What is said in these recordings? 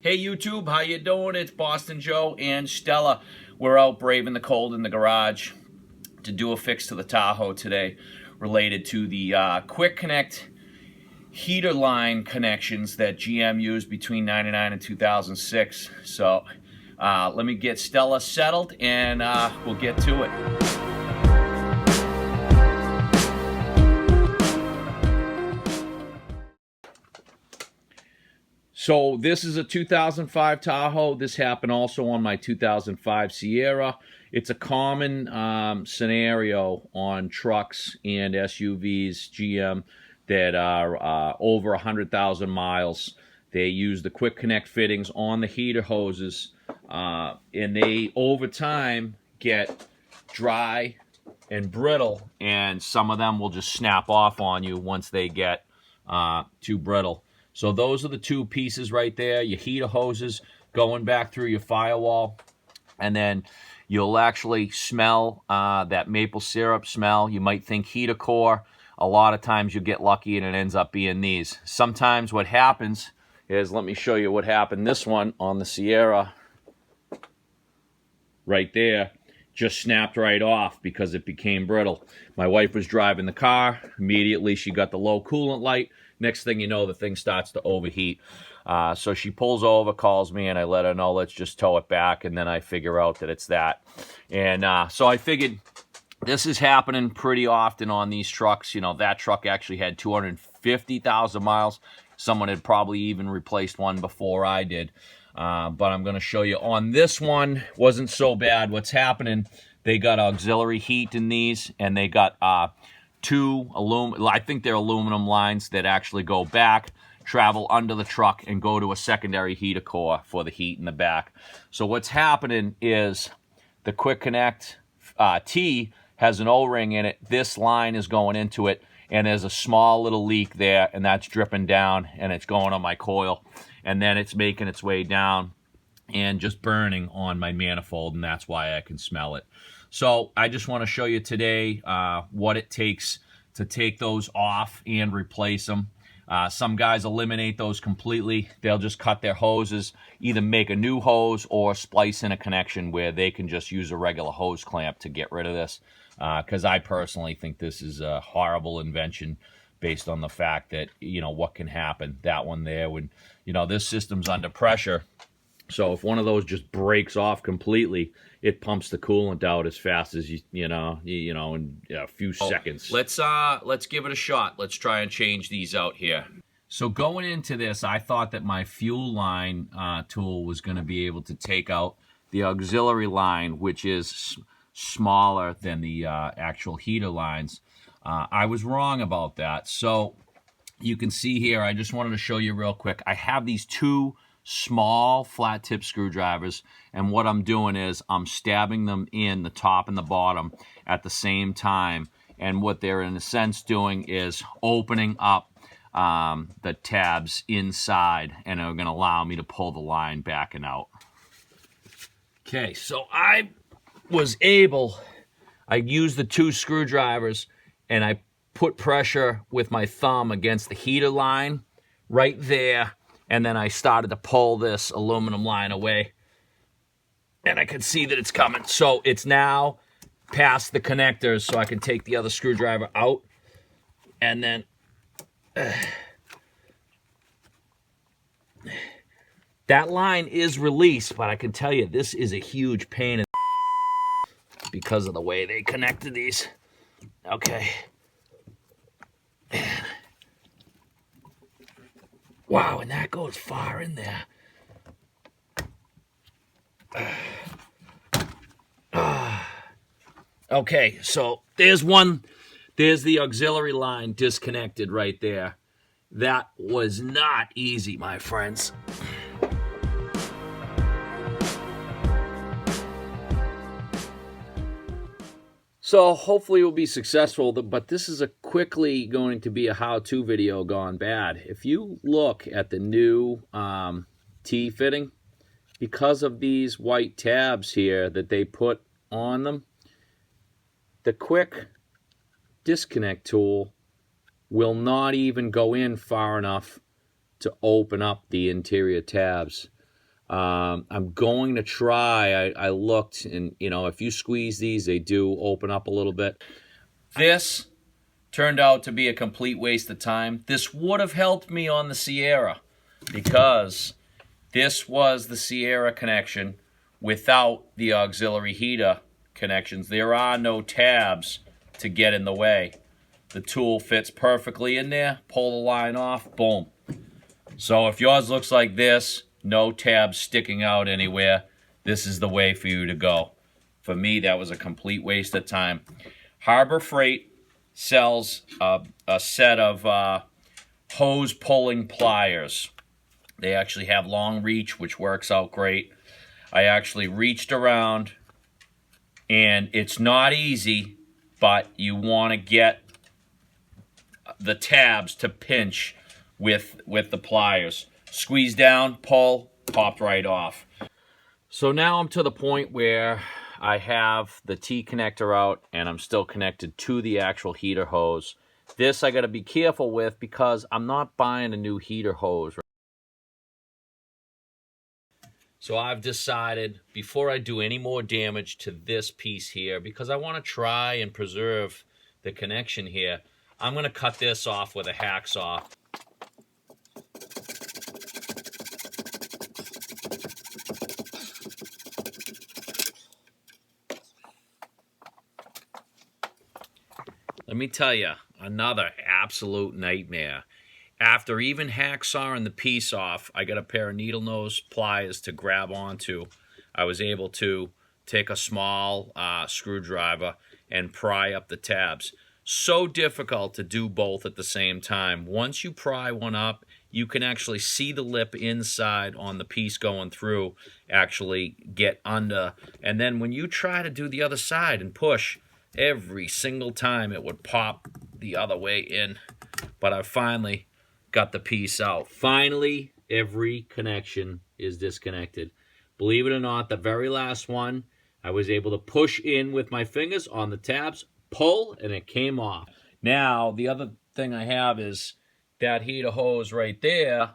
Hey YouTube, how you doing? It's Boston Joe and Stella. We're out braving the cold in the garage to do a fix to the Tahoe today related to the quick connect heater line connections that GM used between 99 and 2006. So let me get Stella settled and we'll get to it. So this is a 2005 Tahoe. This happened also on my 2005 Sierra. It's a common scenario on trucks and SUVs, GM, that are over 100,000 miles. They use the quick connect fittings on the heater hoses, and they, over time, get dry and brittle, and some of them will just snap off on you once they get too brittle. So those are the two pieces right there, your heater hoses going back through your firewall, and then you'll actually smell that maple syrup smell. You might think heater core. A lot of times you get lucky and it ends up being these. Sometimes what happens is, let me show you what happened. This one on the Sierra right there just snapped right off because it became brittle. My wife was driving the car. Immediately she got the low coolant light. Next thing you know, the thing starts to overheat. So she pulls over, calls me, and I let her know, let's just tow it back, and then I figure out that it's that. And so I figured this is happening pretty often on these trucks. You know, that truck actually had 250,000 miles. Someone had probably even replaced one before I did. But I'm going to show you on this one, wasn't so bad. What's happening, they got auxiliary heat in these, and they got two I think they're aluminum lines that actually go back, travel under the truck, and go to a secondary heater core for the heat in the back. So what's happening is the quick connect T has an O-ring in it. This line is going into it, and there's a small little leak there, and that's dripping down, and it's going on my coil, and then it's making its way down and just burning on my manifold, and that's why I can smell it. So I just want to show you today what it takes to take those off and replace them. Some guys eliminate those completely. They'll just cut their hoses, either make a new hose or splice in a connection where they can just use a regular hose clamp to get rid of this. Because I personally think this is a horrible invention based on the fact that, you know, what can happen. That one there, when, you know, this system's under pressure. So if one of those just breaks off completely, it pumps the coolant out as fast as you know, in a few seconds. Let's give it a shot. Let's try and change these out here. So going into this, I thought that my fuel line tool was going to be able to take out the auxiliary line, which is smaller than the actual heater lines. I was wrong about that. So you can see here, I just wanted to show you real quick. I have these two small flat tip screwdrivers, and what I'm doing is I'm stabbing them in the top and the bottom at the same time, and what they're in a sense doing is opening up the tabs inside, and are going to allow me to pull the line back and out. Okay, so I used the two screwdrivers, and I put pressure with my thumb against the heater line right there, and then I started to pull this aluminum line away, and I could see that it's coming. So it's now past the connectors, so I can take the other screwdriver out, and then that line is released, but I can tell you this is a huge pain in the because of the way they connected these. Okay. Wow, and that goes far in there. Okay, so there's the auxiliary line disconnected right there. That was not easy, my friends. So hopefully we'll be successful, but this is quickly going to be a how-to video gone bad. If you look at the new T fitting, because of these white tabs here that they put on them, the quick disconnect tool will not even go in far enough to open up the interior tabs. I'm going to try, I looked, and you know, if you squeeze these, they do open up a little bit. This turned out to be a complete waste of time. This would have helped me on the Sierra because this was the Sierra connection without the auxiliary heater connections. There are no tabs to get in the way. The tool fits perfectly in there. Pull the line off, boom. So if yours looks like this, no tabs sticking out anywhere, this is the way for you to go. For me, that was a complete waste of time. Harbor Freight sells a set of hose pulling pliers. They actually have long reach, which works out great. I actually reached around, and it's not easy, but you want to get the tabs to pinch with the pliers. Squeeze down, pull, popped right off. So now I'm to the point where I have the T connector out and I'm still connected to the actual heater hose. This I got to be careful with because I'm not buying a new heater hose. So I've decided before I do any more damage to this piece here, because I want to try and preserve the connection here, I'm going to cut this off with a hacksaw. Let me tell you, another absolute nightmare. After even hacksawing the piece off, I got a pair of needle nose pliers to grab onto. I was able to take a small screwdriver and pry up the tabs. So difficult to do both at the same time. Once you pry one up, you can actually see the lip inside on the piece going through, actually get under. And then when you try to do the other side and push, every single time it would pop the other way in. But I finally got the piece out. Finally, every connection is disconnected. Believe it or not, the very last one, I was able to push in with my fingers on the tabs, pull, and it came off. Now, the other thing I have is that heater hose right there.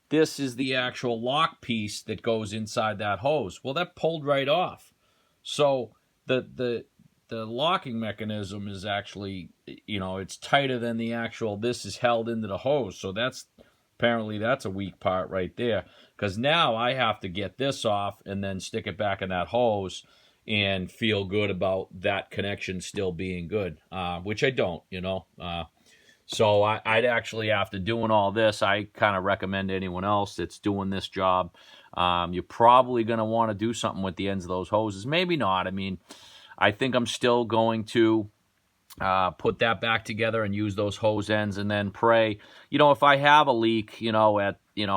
This is the actual lock piece that goes inside that hose. Well, that pulled right off. So the locking mechanism is actually, you know, it's tighter than the actual, this is held into the hose. So apparently that's a weak part right there. Because now I have to get this off and then stick it back in that hose and feel good about that connection still being good, which I don't, you know. So I'd actually, after doing all this, I kind of recommend to anyone else that's doing this job, you're probably going to want to do something with the ends of those hoses. Maybe not. I mean, I think I'm still going to put that back together and use those hose ends and then pray. You know, if I have a leak, you know,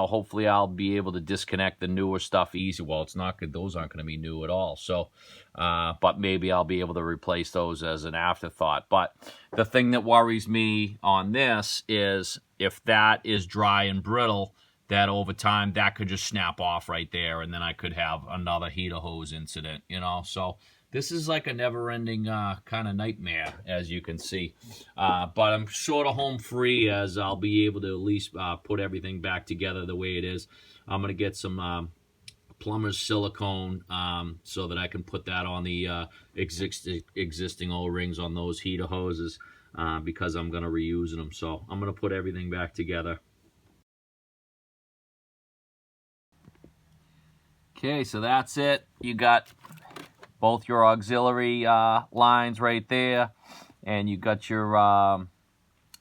hopefully I'll be able to disconnect the newer stuff easy. Well, it's not good. Those aren't going to be new at all. So, but maybe I'll be able to replace those as an afterthought. But the thing that worries me on this is if that is dry and brittle, that over time that could just snap off right there, and then I could have another heater hose incident, you know. So this is like a never-ending kind of nightmare, as you can see. But I'm sort of home free, as I'll be able to at least put everything back together the way it is. I'm going to get some plumber's silicone so that I can put that on the existing O-rings on those heater hoses because I'm going to reuse them. So I'm going to put everything back together. Okay, so that's it. You got both your auxiliary lines right there, and you got your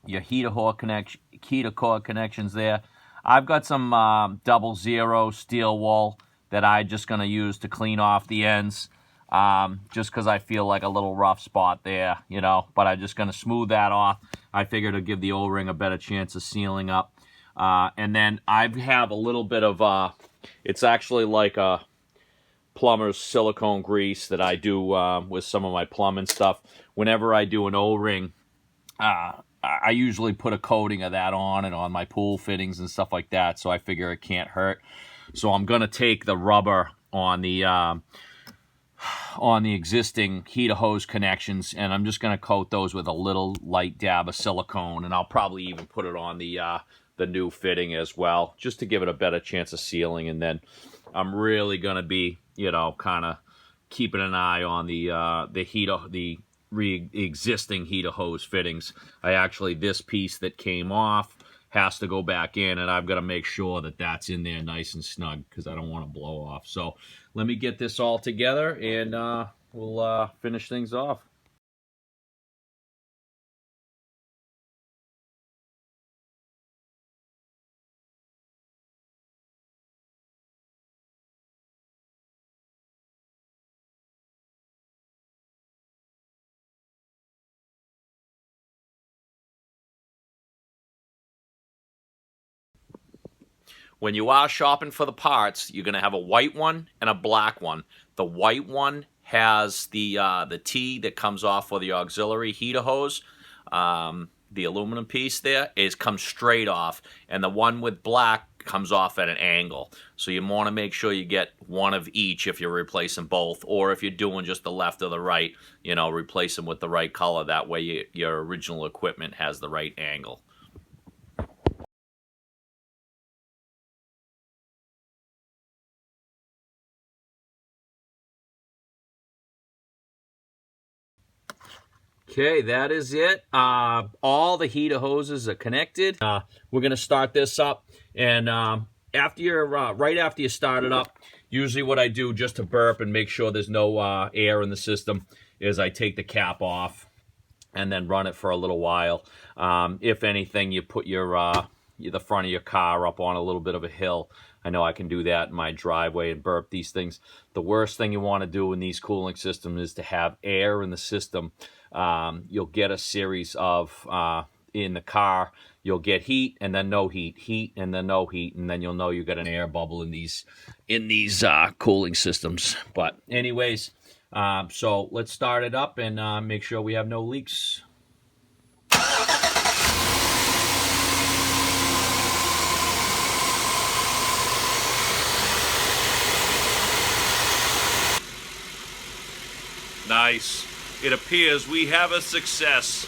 heater cord connections there. I've got some 00 steel wool that I'm just going to use to clean off the ends, just because I feel like a little rough spot there, you know. But I'm just going to smooth that off. I figured to give the O-ring a better chance of sealing up. And then I have a little bit of it's actually like a plumber's silicone grease that I do with some of my plumbing stuff. Whenever I do an O-ring, I usually put a coating of that on and on my pool fittings and stuff like that, so I figure it can't hurt. So I'm going to take the rubber on the existing heater hose connections, and I'm just going to coat those with a little light dab of silicone, and I'll probably even put it on the new fitting as well, just to give it a better chance of sealing. And then I'm really going to be, you know, kind of keeping an eye on the existing heater hose fittings. This piece that came off has to go back in, and I've got to make sure that that's in there nice and snug because I don't want to blow off. So let me get this all together, and we'll finish things off. When you are shopping for the parts, you're going to have a white one and a black one. The white one has the T that comes off for the auxiliary heater hose. The aluminum piece there comes straight off, and the one with black comes off at an angle. So you want to make sure you get one of each if you're replacing both, or if you're doing just the left or the right, you know, replace them with the right color. That way your original equipment has the right angle. Okay, that is it. All the heater hoses are connected. We're going to start this up, and right after you start it up, usually what I do just to burp and make sure there's no air in the system is I take the cap off and then run it for a little while. If anything, you put the front of your car up on a little bit of a hill. I know I can do that in my driveway and burp these things. The worst thing you want to do in these cooling systems is to have air in the system. You'll get a series of, in the car, you'll get heat and then no heat, heat and then no heat, and then you'll know you got an air bubble in these cooling systems. But anyways, so let's start it up and make sure we have no leaks. Nice. It appears we have a success.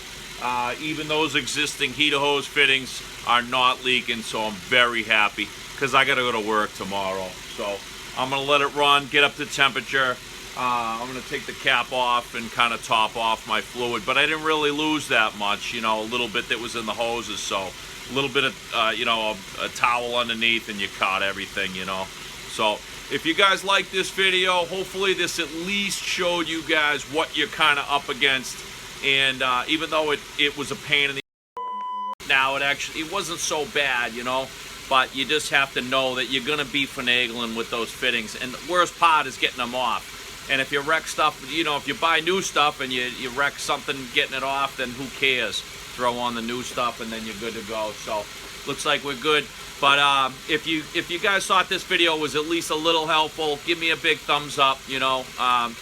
Even those existing heater hose fittings are not leaking, so I'm very happy because I got to go to work tomorrow. So I'm going to let it run, get up to temperature. I'm going to take the cap off and kind of top off my fluid, but I didn't really lose that much, you know, a little bit that was in the hoses, so a little bit of, you know, a towel underneath and you caught everything, you know. So if you guys like this video, hopefully this at least showed you guys what you're kind of up against. And even though it was a pain in the now, it wasn't so bad, you know. But you just have to know that you're going to be finagling with those fittings. And the worst part is getting them off. And if you wreck stuff, you know, if you buy new stuff and you wreck something getting it off, then who cares? Throw on the new stuff and then you're good to go. So looks like we're good. But if you guys thought this video was at least a little helpful, give me a big thumbs up, you know. I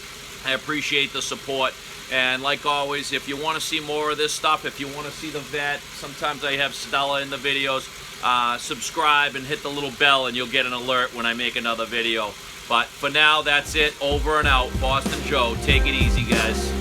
appreciate the support. And like always, if you want to see more of this stuff, if you want to see the vet, sometimes I have Stella in the videos, subscribe and hit the little bell and you'll get an alert when I make another video. But for now, that's it. Over and out. Boston Joe. Take it easy, guys.